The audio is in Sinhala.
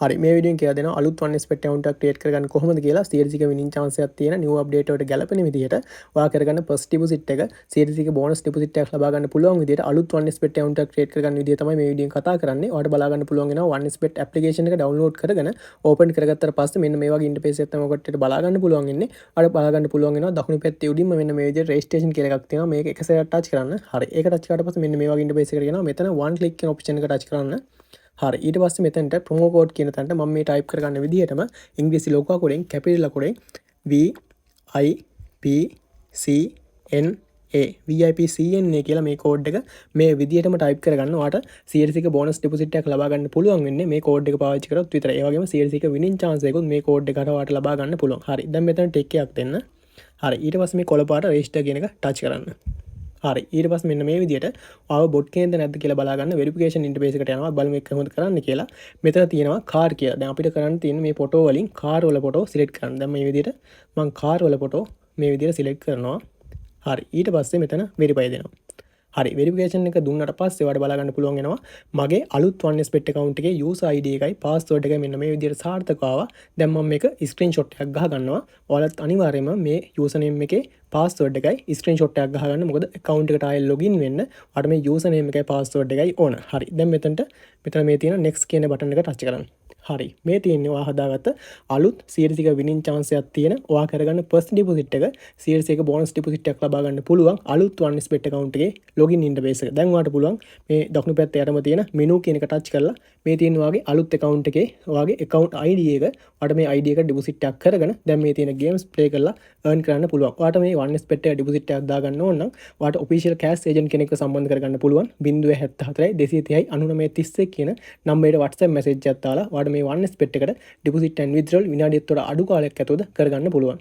හරි මේ වීඩියෝෙන් කියලා දෙනවා අලුත් one spot account එකක් create කරගන්න කොහොමද කියලා series එක winning chance එකක් තියෙන new update වලට ගැලපෙන විදිහට ඔයා කරගන්න first deposit එක series එක bonus deposit එකක් ලබා ගන්න පුළුවන් විදිහට අලුත් one spot account එකක් create කරගන්න විදිය තමයි මේ වීඩියෝෙන් කතා කරන්නේ. ඔයාලට බලා ගන්න පුළුවන් වෙනවා one spot application එක download කරගෙන open කරගත්තට පස්සේ මෙන්න මේ වගේ interface එකක් තමයි ඔකට බලා ගන්න පුළුවන් ඉන්නේ. ඔයාලට බලා ගන්න පුළුවන් වෙනවා දකුණු පැත්තේ උඩින්ම මෙන්න මේ විදිහට registration කියලා එකක් තියෙනවා. මේක එක සැරයක් touch කරන්න. හරි ඒක touch කරාට පස්සේ මෙන්න මේ වගේ interface එකකට යනවා. මෙතන one click කියන option එක touch කරන්න. හරි ඊට පස්සේ මෙතනට ප්‍රොමෝ කෝඩ් කියන තැනට මම මේ ටයිප් කරගන්න විදිහටම ඉංග්‍රීසි ලෝගෝ අකුරෙන් කැපිටල් අකුරෙන් VIPCNA කියලා මේ කෝඩ් එක මේ විදිහටම ටයිප් කරගන්න. ඔයාලට CLC එක බෝනස් ඩිපොසිට් එකක් ලබා ගන්න පුළුවන් වෙන්නේ මේ කෝඩ් එක පාවිච්චි කරොත් විතරයි. ඒ වගේම CLC එක විනින් chance එකකුත් මේ කෝඩ් එකට ඔයාලට ලබා ගන්න පුළුවන්. හරි දැන් මෙතන ටික් එකක් දෙන්න. හරි ඊට පස්සේ මේ කොළ පාට රෙජිස්ටර් කියන එක ටච් කරන්න. හරි ඊට පස්සේ මෙන්න මේ විදිහට ආව බොට් කේන්ද නැද්ද කියලා බලා ගන්න වෙරිෆිකේෂන් ඉන්ටර්ෆේස් එකට යනවා. බලමු ඒක කොහොමද කරන්න කියලා. මෙතන තියෙනවා කාර් කියලා. දැන් අපිට කරන්න තියෙන්නේ මේ ෆොටෝ වලින් කාර් වල ෆොටෝ සිලෙක්ට් කරන්න. දැන් මේ විදිහට මම කාර් වල ෆොටෝ මේ විදිහට සිලෙක්ට් කරනවා. හරි ඊට පස්සේ මෙතන වෙරිෆයි දෙනවා. හරි වෙරිෆිකේෂන් එක දුන්නට පස්සේ ඔයාලට බලා ගන්න පුළුවන් වෙනවා මගේ අලුත් one spot account එකේ user ID එකයි password එකයි මෙන්න මේ විදිහට සාර්ථකව ආවා. දැන් මම මේක screenshot එකක් ගහ ගන්නවා. ඔයාලත් අනිවාර්යයෙන්ම මේ username එකේ password එකයි screenshot එකක් ගහ ගන්න. මොකද account එකට ආයෙ login වෙන්න ඔයාලට මේ username එකයි password එකයි ඕන. හරි දැන් මෙතන මේ තියෙන next කියන button එක touch කරන්න. හරි මේ තියෙන්නේ ඔයා හදාගත්ත අලුත් CLC එක winning chance එකක් තියෙන ඔයා කරගන්න first deposit එක CLC එක bonus deposit එකක් ලබා ගන්න පුළුවන් අලුත් one spot account එකේ login interface එක. දැන් ඔයාලට පුළුවන් මේ දකුණු පැත්තේ යටම තියෙන menu කියන එක touch කරලා මේ තියෙන ඔයාගේ අලුත් account එකේ ඔයාගේ account ID එක ඔයාලට මේ ID එක deposit එකක් කරගෙන දැන් මේ තියෙන games play කරලා earn කරන්න පුළුවන්. ඔයාලට මේ one spot එක deposit එකක් දාගන්න ඕන නම් ඔයාලට official cash agent කෙනෙක්ව සම්බන්ධ කරගන්න පුළුවන් 074 230 9931 කියන නම්බරයට WhatsApp message එකක් දාලා ඔයාලට මේ one spot එකට deposit and withdrawal විනාඩියක් තොර අඩු කාලයක් ඇතුළත කරගන්න පුළුවන්.